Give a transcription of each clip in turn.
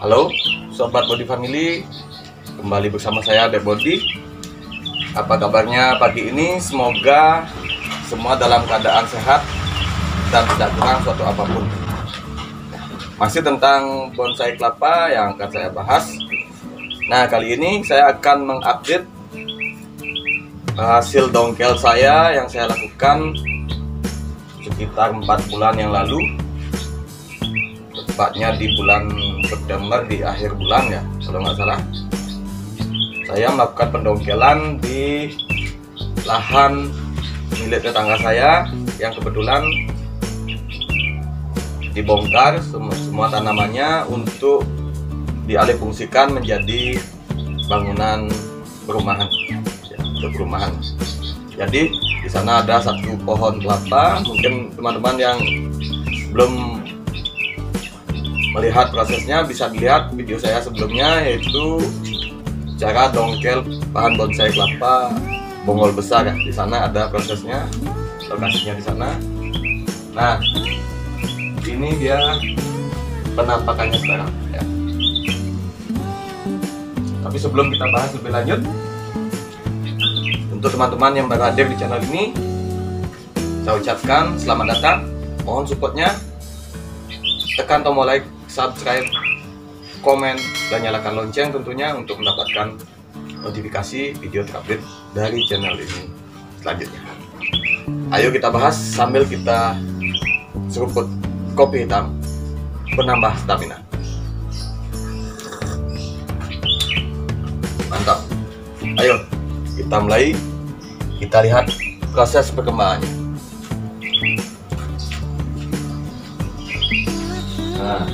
Halo Sobat Body Family, kembali bersama saya Dek Body. Apa kabarnya pagi ini? Semoga semua dalam keadaan sehat dan tidak kurang suatu apapun. Masih tentang bonsai kelapa yang akan saya bahas. Nah, kali ini saya akan mengupdate hasil dongkel saya yang saya lakukan sekitar 4 bulan yang lalu, tepatnya di bulan September, di akhir bulan ya kalau nggak salah. Saya melakukan pendongkelan di lahan milik tetangga saya yang kebetulan dibongkar semua tanamannya untuk dialihfungsikan menjadi bangunan perumahan ya, untuk perumahan. Jadi di sana ada satu pohon kelapa. Mungkin teman-teman yang belum melihat prosesnya bisa dilihat video saya sebelumnya, yaitu cara dongkel bahan bonsai kelapa bonggol besar ya. Di sana ada prosesnya, lokasinya di sana. Nah, ini dia penampakannya sekarang ya. Tapi sebelum kita bahas lebih lanjut, untuk teman-teman yang baru hadir di channel ini, saya ucapkan selamat datang. Mohon supportnya, tekan tombol like, subscribe, komen, dan nyalakan lonceng tentunya untuk mendapatkan notifikasi video terupdate dari channel ini selanjutnya. Ayo kita bahas sambil kita seruput kopi hitam penambah stamina. Mantap. Ayo kita mulai, kita lihat proses perkembangannya. Nah,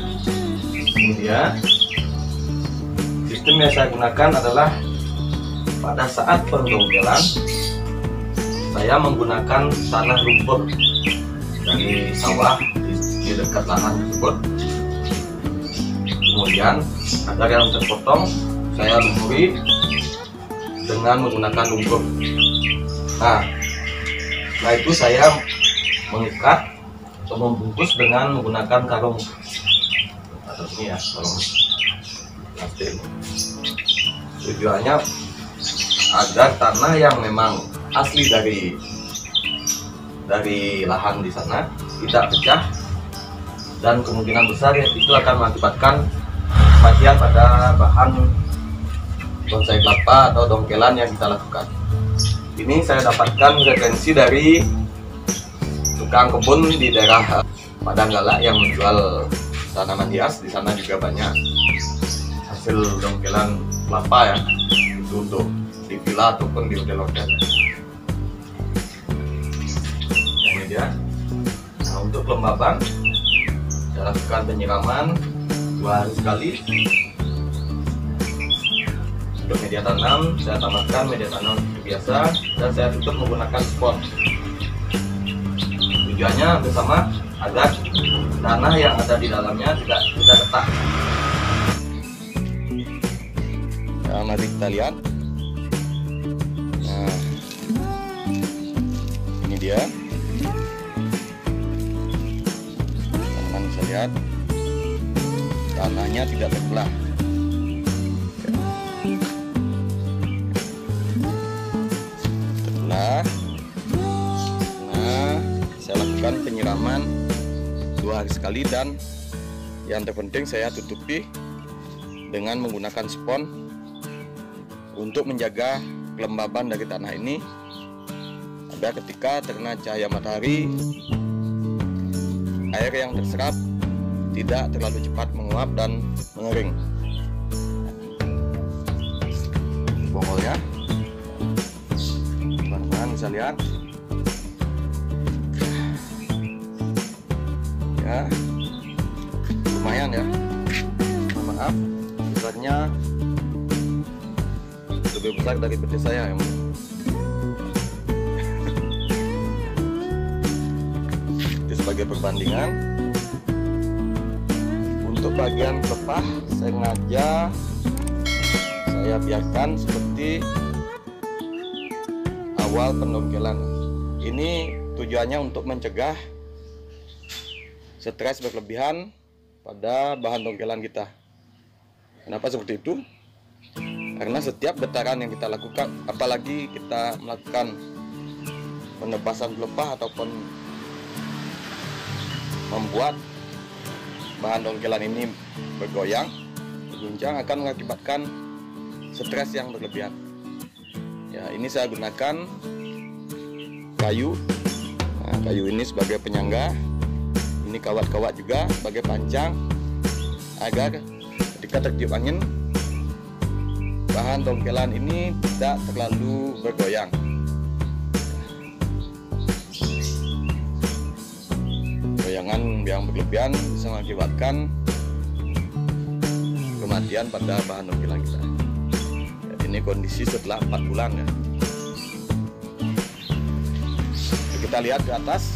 ini dia. Sistem yang saya gunakan adalah pada saat pendongkelan saya menggunakan tanah lumpur dari sawah di dekat lahan tersebut. Kemudian agar yang terpotong saya lumpuri dengan menggunakan lumpur. Nah, setelah itu saya mengikat atau membungkus dengan menggunakan karung. Ini ya, karung plastik. Tujuannya agar tanah yang memang asli dari lahan di sana tidak pecah, dan kemungkinan besar ya, itu akan mengakibatkan kematian pada bahan bonsai kelapa atau dongkelan yang kita lakukan. Ini saya dapatkan referensi dari tukang kebun di daerah Padanggala yang menjual tanaman hias. Di sana juga banyak hasil dongkelan kelapa ya, itu untuk di villa ataupun di hotel-hotel. Ini dia. Nah, untuk kelembaban saya lakukan penyiraman 2 hari sekali. Untuk media tanam saya tambahkan media tanam biasa dan saya tutup menggunakan spot. Tujuannya bersama agar tanah yang ada di dalamnya tidak retak. Nah, mari kita lihat. Nah, ini dia. Teman-teman bisa lihat tanahnya tidak terbelah. Terbelah. Nah, saya lakukan penyiraman 2 hari sekali, dan yang terpenting saya tutupi dengan menggunakan spon untuk menjaga kelembaban dari tanah ini agar ketika terkena cahaya matahari, air yang terserap tidak terlalu cepat menguap dan mengering. Bonggolnya teman-teman bisa lihat ya, lumayan ya. Mohon maaf, besarnya lebih besar dari peti saya yang itu sebagai perbandingan. Untuk bagian pelepah sengaja saya biarkan seperti awal pendongkelan. Ini tujuannya untuk mencegah stres berlebihan pada bahan dongkelan kita. Kenapa seperti itu? Karena setiap getaran yang kita lakukan, apalagi kita melakukan penebasan pelepah ataupun membuat bahan dongkelan ini bergoyang, berguncang, akan mengakibatkan stres yang berlebihan. Ya, ini saya gunakan kayu. Nah, kayu ini sebagai penyangga, ini kawat-kawat juga sebagai pancang, agar ketika tertiup angin, bahan dongkelan ini tidak terlalu bergoyang. Goyangan yang berlebihan bisa mengakibatkan kematian pada bahan dongkelan kita. Jadi ini kondisi setelah 4 bulan ya. Jadi kita lihat ke atas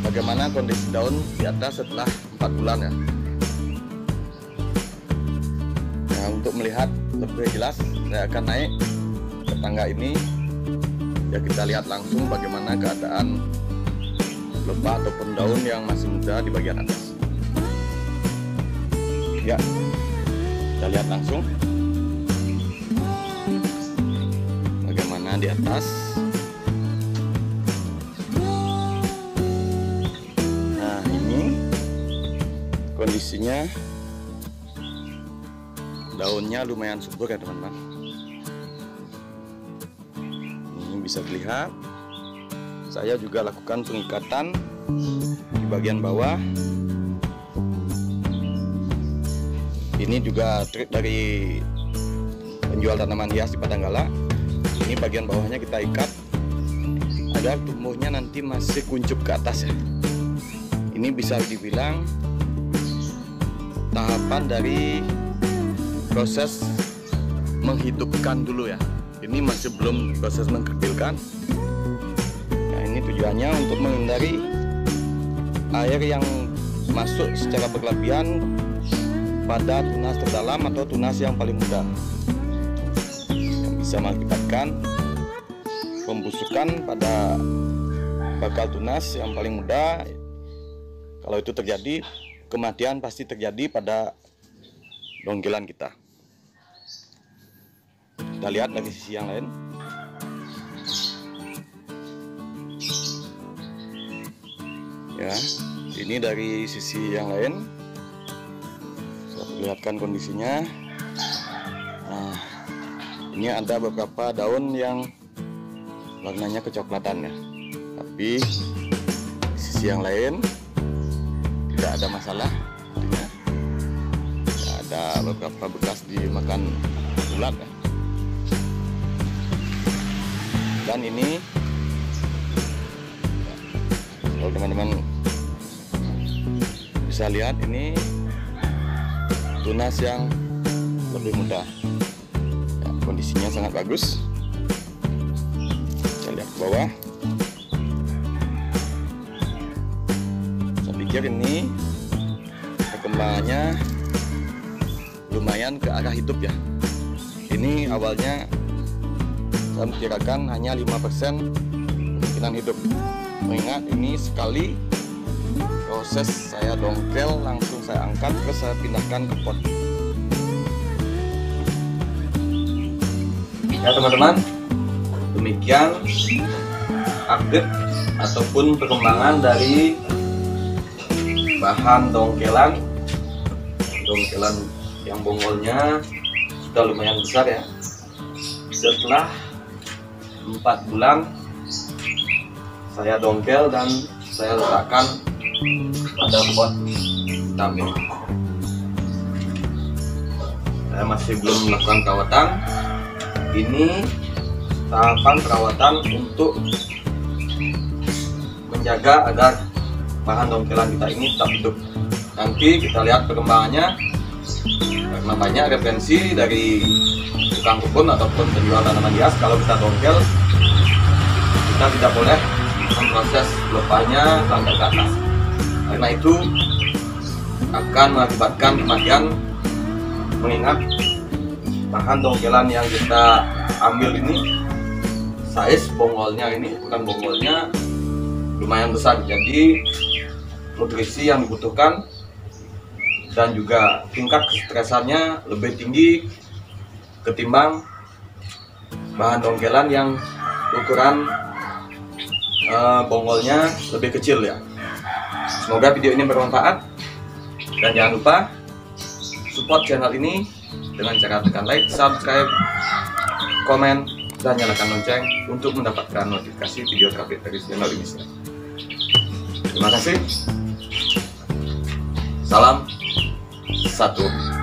bagaimana kondisi daun di atas setelah 4 bulan ya. Nah, untuk melihat lebih jelas saya akan naik ke tangga ini ya, kita lihat langsung bagaimana keadaan pelepah ataupun daun yang masih muda di bagian atas. Ya, kita lihat langsung bagaimana di atas. Nah, ini kondisinya, daunnya lumayan subur ya teman-teman. Ini bisa dilihat. Saya juga lakukan pengikatan di bagian bawah. Ini juga trik dari penjual tanaman hias di Padanggala. Ini bagian bawahnya kita ikat agar tumbuhnya nanti masih kuncup ke atas ya. Ini bisa dibilang tahapan dari proses menghidupkan dulu ya. Ini masih belum proses mengkerdilkan. Tujuannya untuk menghindari air yang masuk secara berlebihan pada tunas terdalam atau tunas yang paling muda, yang bisa mengakibatkan pembusukan pada bakal tunas yang paling muda. Kalau itu terjadi, kematian pasti terjadi pada dongkelan kita. Kita lihat dari sisi yang lain. Ya, ini dari sisi yang lain saya perlihatkan kondisinya. Nah, ini ada beberapa daun yang warnanya kecoklatan ya, tapi di sisi yang lain tidak ada masalah. Artinya ada beberapa bekas dimakan ulat ya. Dan ini kalau teman-teman bisa lihat, ini tunas yang lebih muda ya, kondisinya sangat bagus. Kita lihat ke bawah. Saya pikir ini perkembangannya lumayan ke arah hidup ya. Ini awalnya saya memperkirakan hanya 5% kemungkinan hidup. Mengingat ini sekali proses saya dongkel, langsung saya angkat terus saya pindahkan ke pot. Ya teman-teman, demikian update ataupun perkembangan dari bahan dongkelan yang bonggolnya sudah lumayan besar ya. Setelah 4 bulan saya dongkel dan saya letakkan pada pot vitamin. Saya masih belum melakukan perawatan. Ini tahapan perawatan untuk menjaga agar bahan dongkelan kita ini tetap hidup. Nanti kita lihat perkembangannya, karena banyak referensi dari tukang kebun ataupun penjual tanaman hias. Kalau kita dongkel, kita tidak boleh memproses pelepahnya sampai ke atas, karena itu akan mengakibatkan kematian. Mengingat bahan dongkelan yang kita ambil ini, size bonggolnya ini, bukan bonggolnya, lumayan besar. Jadi nutrisi yang dibutuhkan dan juga tingkat kesetresannya lebih tinggi ketimbang bahan dongkelan yang ukuran bonggolnya lebih kecil ya. Semoga video ini bermanfaat, dan jangan lupa support channel ini dengan cara tekan like, subscribe, komen, dan nyalakan lonceng untuk mendapatkan notifikasi video terupdate dari channel ini. Terima kasih. Salam satu.